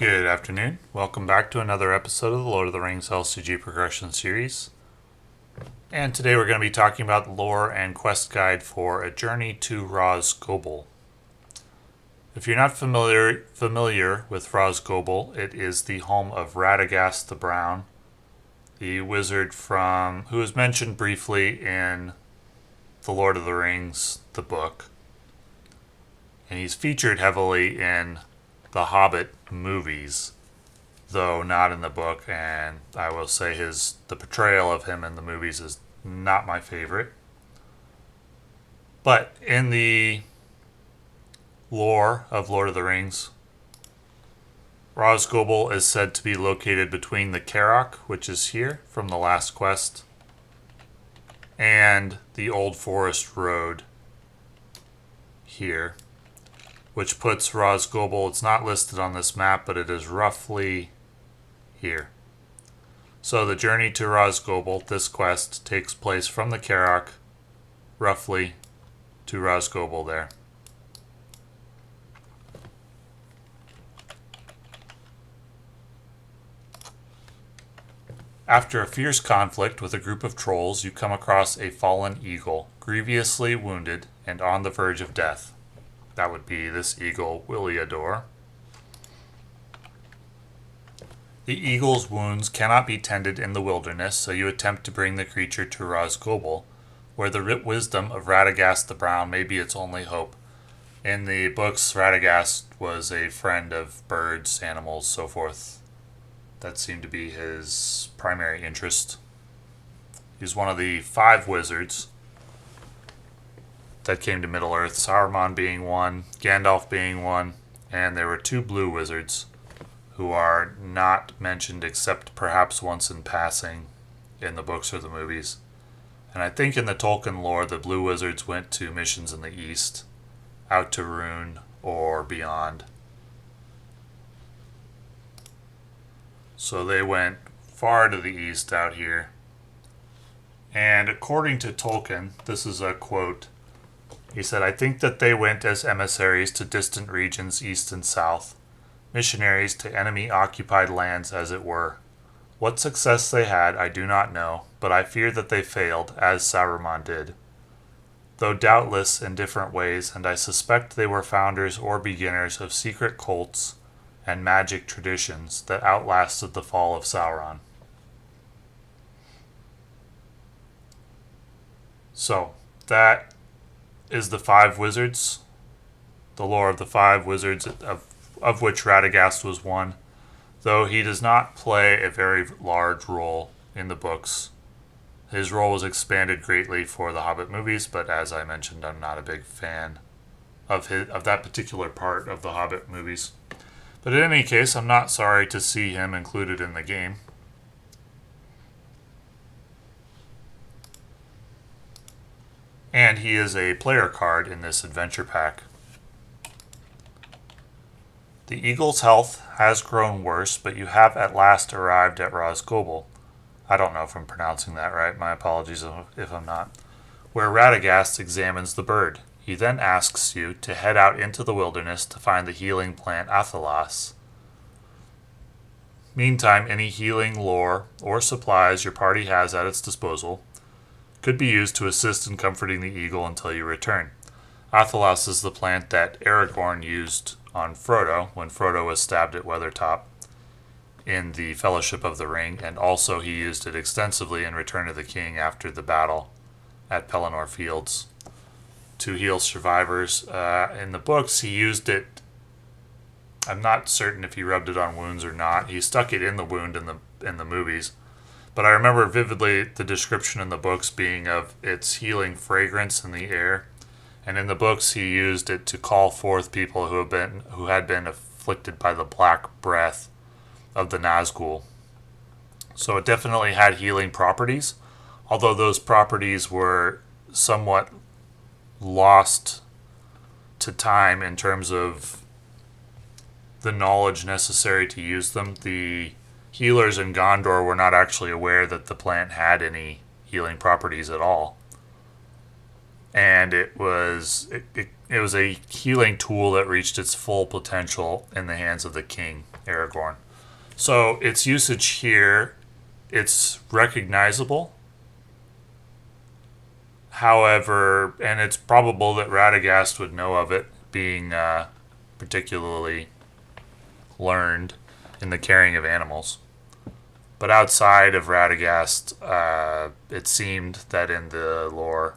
Good afternoon. Welcome back to another episode of the Lord of the Rings LCG Progression Series. And today we're going to be talking about the lore and quest guide for A Journey to Rhosgobel. If you're not familiar with Rhosgobel, it is the home of Radagast the Brown, the wizard who is mentioned briefly in The Lord of the Rings, the book. And he's featured heavily in the Hobbit movies, though not in the book, and I will say the portrayal of him in the movies is not my favorite. But in the lore of Lord of the Rings, Rhosgobel is said to be located between the Carrock, which is here from the last quest, and the Old Forest Road here, which puts Rhosgobel, it's not listed on this map, but it is roughly here. So the journey to Rhosgobel, this quest, takes place from the Carrock, roughly, to Rhosgobel there. After a fierce conflict with a group of trolls, you come across a fallen eagle, grievously wounded and on the verge of death. That would be this eagle, Williador. The eagle's wounds cannot be tended in the wilderness, so you attempt to bring the creature to Rhosgobel, where the wisdom of Radagast the Brown may be its only hope. In the books, Radagast was a friend of birds, animals, so forth. That seemed to be his primary interest. He's one of the 5 wizards that came to Middle-earth, Saruman being one, Gandalf being one, and there were 2 blue wizards who are not mentioned except perhaps once in passing in the books or the movies. And I think in the Tolkien lore, the blue wizards went to missions in the east, out to Rhûn or beyond. So they went far to the east out here. And according to Tolkien, this is a quote, he said, "I think that they went as emissaries to distant regions east and south, missionaries to enemy-occupied lands as it were. What success they had I do not know, but I fear that they failed, as Saruman did, though doubtless in different ways, and I suspect they were founders or beginners of secret cults and magic traditions that outlasted the fall of Sauron." So, that is the 5 wizards, the lore of the 5 wizards, of which Radagast was one, though he does not play a very large role in the books. His role was expanded greatly for the Hobbit movies, but as I mentioned, I'm not a big fan of that particular part of the Hobbit movies. But in any case, I'm not sorry to see him included in the game. And he is a player card in this adventure pack. The eagle's health has grown worse, but you have at last arrived at Rhosgobel. I don't know if I'm pronouncing that right. My apologies if I'm not. Where Radagast examines the bird. He then asks you to head out into the wilderness to find the healing plant Athelas. Meantime, any healing lore or supplies your party has at its disposal could be used to assist in comforting the eagle until you return. Athelas is the plant that Aragorn used on Frodo when Frodo was stabbed at Weathertop in the Fellowship of the Ring, and also he used it extensively in Return of the King after the battle at Pelennor Fields to heal survivors. In the books, he used it. I'm not certain if he rubbed it on wounds or not. He stuck it in the wound in the movies. But I remember vividly the description in the books being of its healing fragrance in the air. And in the books, he used it to call forth people who had been afflicted by the black breath of the Nazgul. So it definitely had healing properties, although those properties were somewhat lost to time in terms of the knowledge necessary to use them. The healers in Gondor were not actually aware that the plant had any healing properties at all. And it it was a healing tool that reached its full potential in the hands of the king, Aragorn. So its usage here, it's recognizable. However, and it's probable that Radagast would know of it, being particularly learned in the carrying of animals. But outside of Radagast, it seemed that in the lore,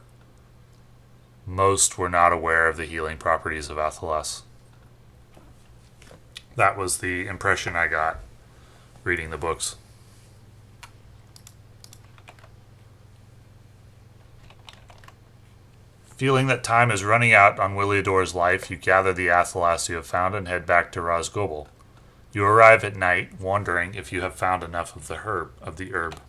most were not aware of the healing properties of Athelas. That was the impression I got reading the books. Feeling that time is running out on Williador's life, you gather the Athelas you have found and head back to Rhosgobel. You arrive at night, wondering if you have found enough of the herb.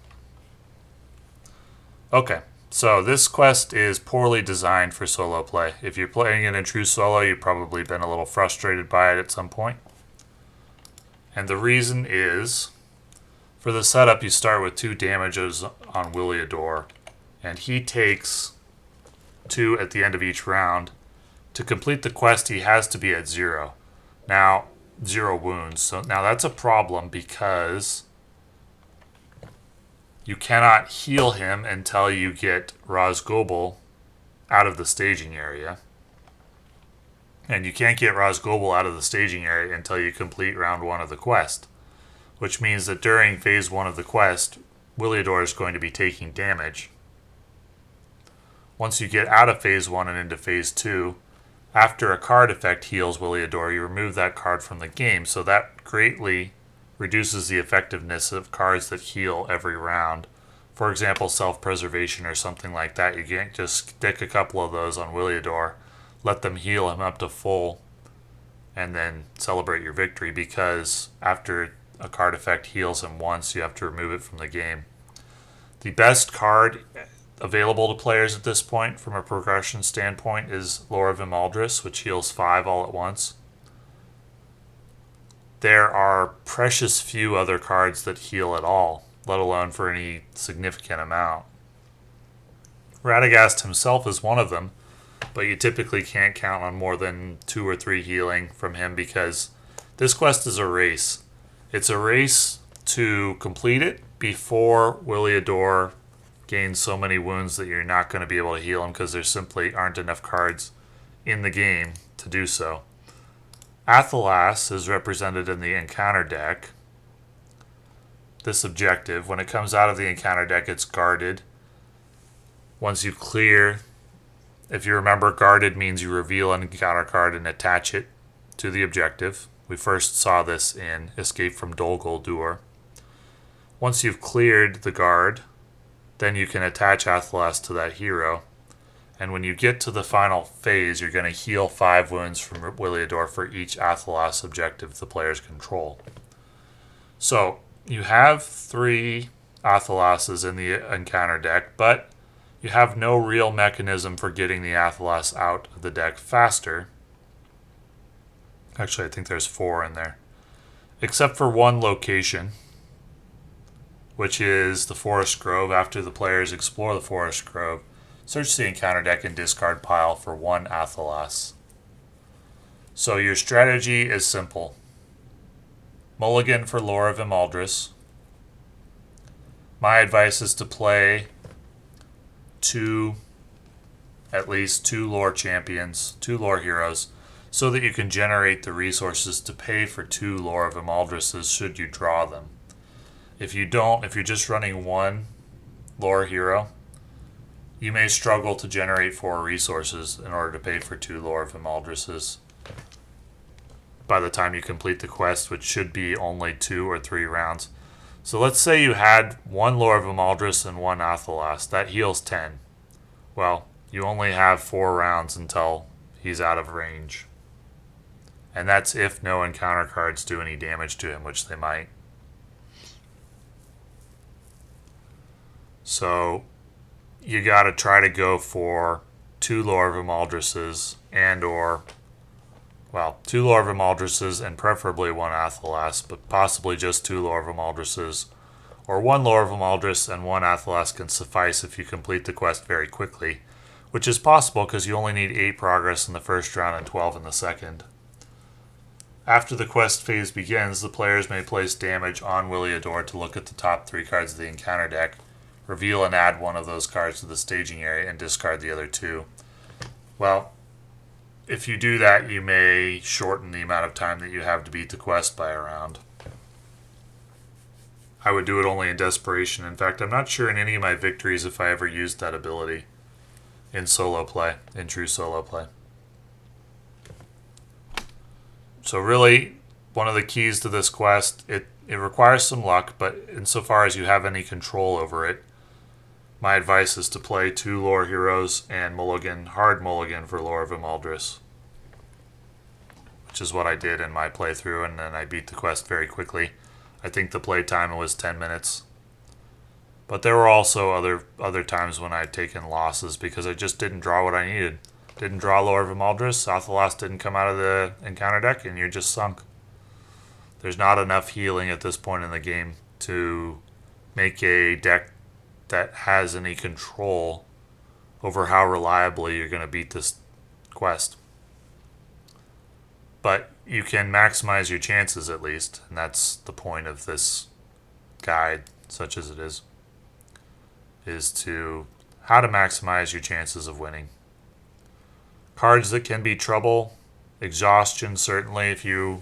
Okay, so this quest is poorly designed for solo play. If you're playing it in true solo, you've probably been a little frustrated by it at some point. And the reason is, for the setup, you start with 2 damages on Williador, and he takes 2 at the end of each round. To complete the quest, he has to be at 0. Now, 0 wounds. So now that's a problem because you cannot heal him until you get Rhosgobel out of the staging area. And you can't get Rhosgobel out of the staging area until you complete round 1 of the quest. Which means that during phase 1 of the quest, Williador is going to be taking damage. Once you get out of phase 1 and into phase 2, after a card effect heals Williador, you remove that card from the game, so that greatly reduces the effectiveness of cards that heal every round. For example, self-preservation or something like that. You can't just stick a couple of those on Williador, let them heal him up to full, and then celebrate your victory, because after a card effect heals him once, you have to remove it from the game. The best card available to players at this point from a progression standpoint is Lore of Imaldris, which heals 5 all at once. There are precious few other cards that heal at all, let alone for any significant amount. Radagast himself is one of them, but you typically can't count on more than 2 or 3 healing from him because this quest is a race. It's a race to complete it before Williador gains so many wounds that you're not going to be able to heal him because there simply aren't enough cards in the game to do so. Athelas is represented in the encounter deck. This objective, when it comes out of the encounter deck, it's guarded. Once you clear, if you remember, guarded means you reveal an encounter card and attach it to the objective. We first saw this in Escape from Dol Guldur. Once you've cleared the guard, then you can attach Athelas to that hero. And when you get to the final phase, you're going to heal 5 wounds from Williador for each Athelas objective the players control. So, you have 3 Athelases in the encounter deck, but you have no real mechanism for getting the Athelas out of the deck faster. Actually, I think there's 4 in there. Except for one location, which is the Forest Grove. After the players explore the Forest Grove, search the encounter deck and discard pile for 1 Athelas. So your strategy is simple. Mulligan for Lore of Imaldris. My advice is to play at least 2 lore champions, 2 lore heroes, so that you can generate the resources to pay for 2 Lore of Imaldrises should you draw them. If you don't, if you're just running 1 lore hero, you may struggle to generate 4 resources in order to pay for 2 Lore of Imaldrises by the time you complete the quest, which should be only 2 or 3 rounds. So let's say you had 1 Lore of Imaldris and 1 Athelas. That heals 10. Well, you only have 4 rounds until he's out of range. And that's if no encounter cards do any damage to him, which they might. So you got to try to go for 2 Lore of Imaldrises two Lore of Imaldrises and preferably 1 Athelas, but possibly just 2 Lore of Imaldrises. Or 1 Lore of Imaldris and 1 Athelas can suffice if you complete the quest very quickly, which is possible because you only need 8 progress in the first round and 12 in the second. After the quest phase begins, the players may place damage on Williador to look at the top 3 cards of the encounter deck, reveal and add one of those cards to the staging area, and discard the other 2. Well, if you do that, you may shorten the amount of time that you have to beat the quest by a round. I would do it only in desperation. In fact, I'm not sure in any of my victories if I ever used that ability in solo play, in true solo play. So really, one of the keys to this quest, it requires some luck, but insofar as you have any control over it, my advice is to play 2 lore heroes and mulligan, hard mulligan for Lore of Imaldris, which is what I did in my playthrough, and then I beat the quest very quickly. I think the play time was 10 minutes. But there were also other times when I'd taken losses because I just didn't draw what I needed. Didn't draw Lore of Imaldris, Athelas didn't come out of the encounter deck, and you're just sunk. There's not enough healing at this point in the game to make a deck that has any control over how reliably you're going to beat this quest. But you can maximize your chances at least, and that's the point of this guide, such as it is to how to maximize your chances of winning. Cards that can be trouble, exhaustion certainly. If you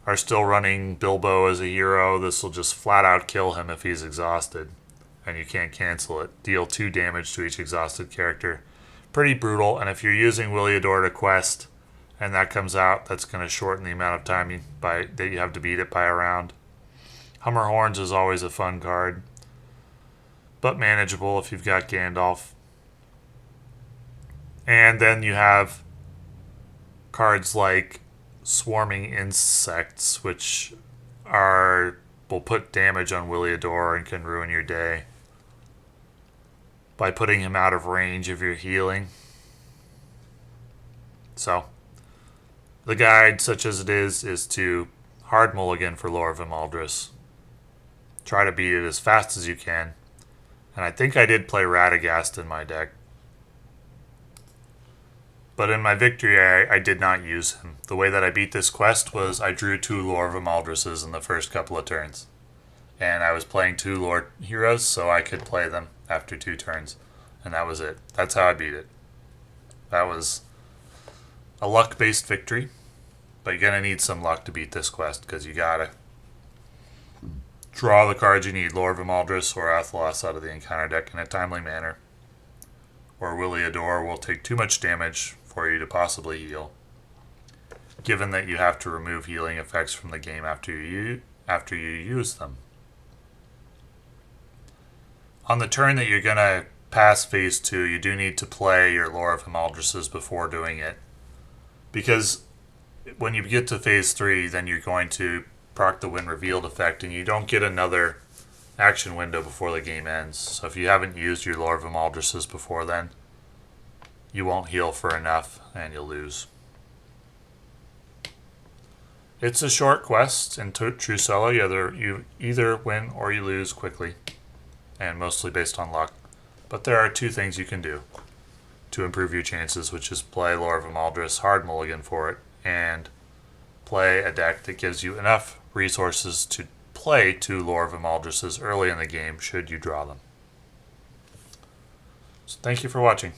are still running Bilbo as a hero, this will just flat out kill him if he's exhausted, and you can't cancel it. Deal 2 damage to each exhausted character. Pretty brutal, and if you're using Williador to quest, and that comes out, that's going to shorten the amount of time that you have to beat it by a round. Hummer Horns is always a fun card, but manageable if you've got Gandalf. And then you have cards like Swarming Insects, which will put damage on Williador and can ruin your day by putting him out of range of your healing. So, the guide, such as it is to hard mulligan for Lore of Imaldris. Try to beat it as fast as you can. And I think I did play Radagast in my deck. But in my victory, I did not use him. The way that I beat this quest was I drew 2 Lore of Imaldrises in the first couple of turns. And I was playing 2 Lore heroes, so I could play them after 2 turns. And that was it. That's how I beat it. That was a luck-based victory. But you're going to need some luck to beat this quest, because you got to draw the cards you need, Lore of Imaldris or Athelas out of the encounter deck in a timely manner. Or Williador will take too much damage for you to possibly heal, given that you have to remove healing effects from the game after you use them. On the turn that you're going to pass phase 2, you do need to play your Lore of Imaldrises before doing it, because when you get to phase 3, then you're going to proc the When Revealed effect, and you don't get another action window before the game ends. So if you haven't used your Lore of Imaldrises before then, you won't heal for enough, and you'll lose. It's a short quest in true solo. You either win or you lose quickly, and mostly based on luck. But there are 2 things you can do to improve your chances, which is play Lore of Imaldris, hard mulligan for it, and play a deck that gives you enough resources to play 2 Lore of Imaldrises early in the game should you draw them. So thank you for watching.